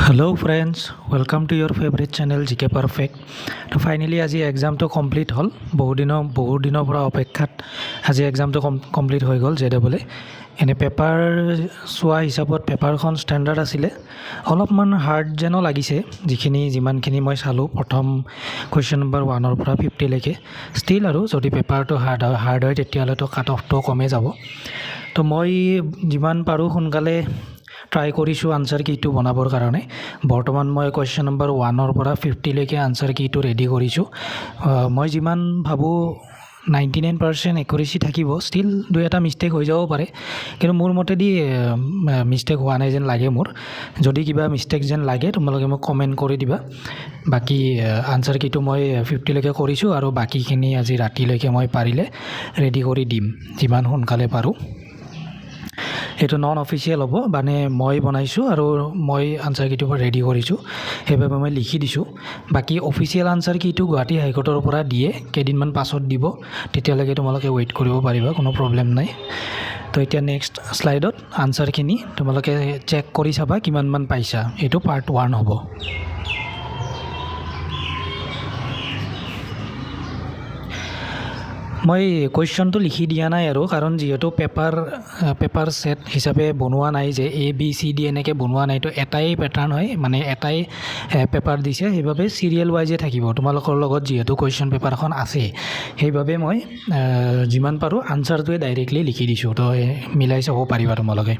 Hello friends, welcome to your favorite channel GK Perfect. তো finally আজি এক্সামটো complete হ'ল। বহুত দিনৰ পৰা অপেক্ষাত আজি এক্সামটো কমপ্লিট হৈ গ'ল JEE। এনে পেপাৰ চোৱা হিচাপত পেপাৰখন ষ্টেণ্ডাৰ্ড আছিলে, অলপমান হাৰ্ড যেনো লাগিছে যিমানখিনি মই চালোঁ প্ৰথম কুৱেশ্যন নম্বৰ 1 পৰা 50 লৈকে। ষ্টিল আৰু যদি পেপাৰটো হাৰ্ড হয় তেতিয়াহ'লেতো কাট অফটো কমে যাব। তো মই যিমান পাৰোঁ সোনকালে ট্ৰাই কৰিছোঁ আনচাৰ কিটো বনাবৰ কাৰণে। বৰ্তমান মই কুৱেশ্যন নম্বৰ 1 পৰা 50 লৈকে আনচাৰ কিটো ৰেডি কৰিছোঁ। মই যিমান ভাবোঁ 99% একুৰেচি থাকিব, ষ্টিল 2-এটা মিষ্টেক হৈ যাব পাৰে, কিন্তু মোৰ মতেদি মিষ্টেক হোৱা নাই যেন লাগে মোৰ। যদি কিবা মিষ্টেক যেন লাগে তোমালোকে মোক কমেণ্ট কৰি দিবা। বাকী আনচাৰ কিটো মই 50 লৈকে কৰিছোঁ আৰু বাকীখিনি আজি ৰাতিলৈকে মই পাৰিলে ৰেডি কৰি দিম যিমান সোনকালে পাৰোঁ। এইটো নন অফিচিয়েল হ'ব, মানে মই বনাইছোঁ আৰু মই আনচাৰ কিটো ৰেডি কৰিছোঁ, সেইবাবে মই লিখি দিছোঁ। বাকী অফিচিয়েল আনচাৰ কিটো গুৱাহাটী হাইকোৰ্টৰ পৰা দিয়ে, কেইদিনমান পাছত দিব, তেতিয়ালৈকে তোমালোকে ৱেইট কৰিব পাৰিবা, কোনো প্ৰব্লেম নাই। তো এতিয়া নেক্সট শ্লাইডত আনচাৰখিনি তোমালোকে চেক কৰি চাবা কিমানমান পাইছা। এইটো পাৰ্ট 1 হ'ব। মই কুৱেশ্যনটো লিখি দিয়া নাই আৰু, কাৰণ যিহেতু পেপাৰ ছেট হিচাপে বনোৱা নাই, যে ABCD এনেকৈ বনোৱা নাই, তো এটাই পেটাৰ্ণ হয়, মানে এটাই পেপাৰ দিছে, সেইবাবে চিৰিয়েল ৱাইজে থাকিব তোমালোকৰ লগত। যিহেতু কুৱেশ্যন পেপাৰখন আছে, সেইবাবে মই যিমান পাৰোঁ আনচাৰটোৱে ডাইৰেক্টলি লিখি দিছোঁ। তো মিলাই চাব পাৰিবা তোমালোকে।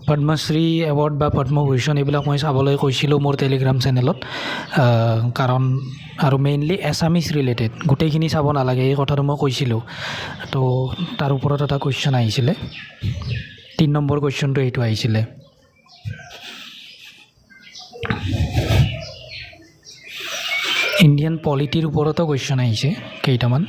পদ্মশ্ৰী এৱাৰ্ড বা পদ্মভূষণ এইবিলাক মই চাবলৈ কৈছিলোঁ মোৰ টেলিগ্ৰাম চেনেলত, কাৰণ আৰু মেইনলি এছামিছ ৰিলেটেড, গোটেইখিনি চাব নালাগে এই কথাটো মই কৈছিলোঁ। তো তাৰ ওপৰত এটা কুৱেশ্যন আহিছিলে, 3 নম্বৰ কুৱেশ্যনটো এইটো আহিছিলে। ইণ্ডিয়ান পলিটিৰ ওপৰতো কুৱেশ্যন আহিছে কেইটামান।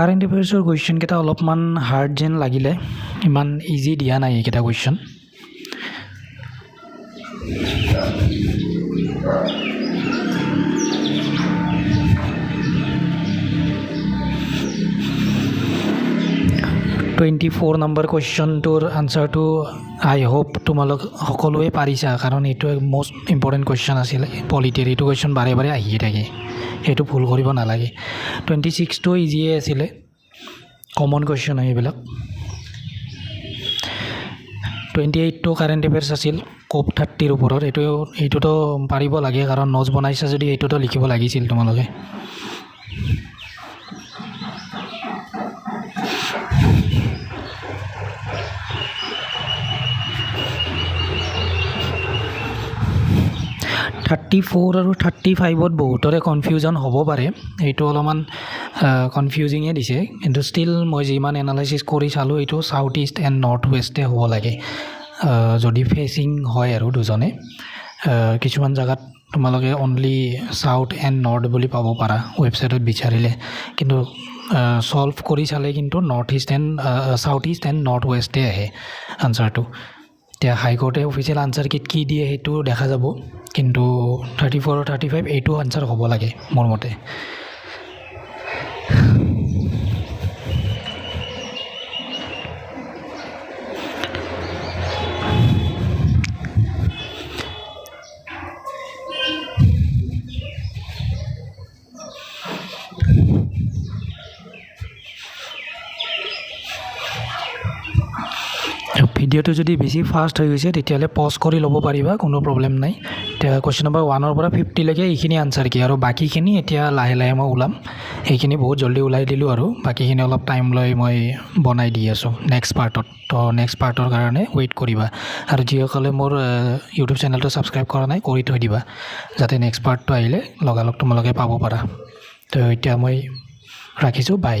কাৰেণ্ট এফেয়াৰ্ছৰ কুৱেশ্যনকেইটা অলপমান হাৰ্ড যেন লাগিলে, ইমান ইজি দিয়া নাই এইকেইটা কুৱেশ্যন। (24 নম্বৰ কুৱেশ্যনটোৰ আনচাৰটো আই হোপ তোমালোক সকলোৱে পাৰিছা, কাৰণ এইটো মষ্ট ইম্পৰ্টেণ্ট কুৱেশ্যন আছিলে পলিটিৰ। এইটো কুৱেশ্যন বাৰে বাৰে আহিয়ে থাকে, সেইটো ভুল কৰিব নালাগে। 26টো ইজিয়ে আছিলে, কমন কুৱেশ্যন হয় এইবিলাক। 28টো কাৰেণ্ট এফেয়াৰ্ছ আছিল COP 30ৰ ওপৰত। এইটোতো পাৰিব লাগে, কাৰণ নোটছ বনাইছা যদি এইটোতো লিখিব লাগিছিল তোমালোকে। (34 আৰু 35ত বহুতৰে কনফিউজন হ'ব পাৰে, এইটো অলপমান কনফিউজিঙে দিছে, কিন্তু ষ্টিল মই যিমান এনালাইচিছ কৰি চালোঁ এইটো চাউথ ইষ্ট এণ্ড নৰ্থ ৱেষ্টে হ'ব লাগে, যদি ফেচিং হয় আৰু দুজনে। কিছুমান জেগাত তোমালোকে অনলি চাউথ এণ্ড নৰ্থ বুলি পাব পাৰা ৱেবছাইটত বিচাৰিলে, কিন্তু ছল্ভ কৰি চালে কিন্তু চাউথ ইষ্ট এণ্ড নৰ্থ ৱেষ্টে আহে আনচাৰটো। এতিয়া হাইকোৰ্টে অফিচিয়েল আনচাৰ কি দিয়ে সেইটো দেখা যাব, কিন্তু 34 আৰু 35 এইটো আনচাৰ হ'ব লাগে মোৰ মতে। ভিডিঅ'টো যদি বেছি ফাষ্ট হৈ গৈছে তেতিয়াহ'লে পজ কৰি ল'ব পাৰিবা, কোনো প্ৰব্লেম নাই। এতিয়া কুৱেশ্যন নম্বৰ 1 পৰা 50 লৈকে এইখিনি আনচাৰ কি, আৰু বাকীখিনি এতিয়া লাহে লাহে মই ওলাম। সেইখিনি বহুত জল্দি ওলাই দিলোঁ, আৰু বাকীখিনি অলপ টাইম লৈ মই বনাই দি আছোঁ নেক্সট পাৰ্টত। তো নেক্সট পাৰ্টৰ কাৰণে ৱেইট কৰিবা, আৰু যিসকলে মোৰ ইউটিউব চেনেলটো ছাবস্ক্ৰাইব কৰা নাই কৰি থৈ দিবা, যাতে নেক্সট পাৰ্টটো আহিলে লগালগ তোমালোকে পাব পাৰা। তো এতিয়া মই ৰাখিছোঁ, বাই।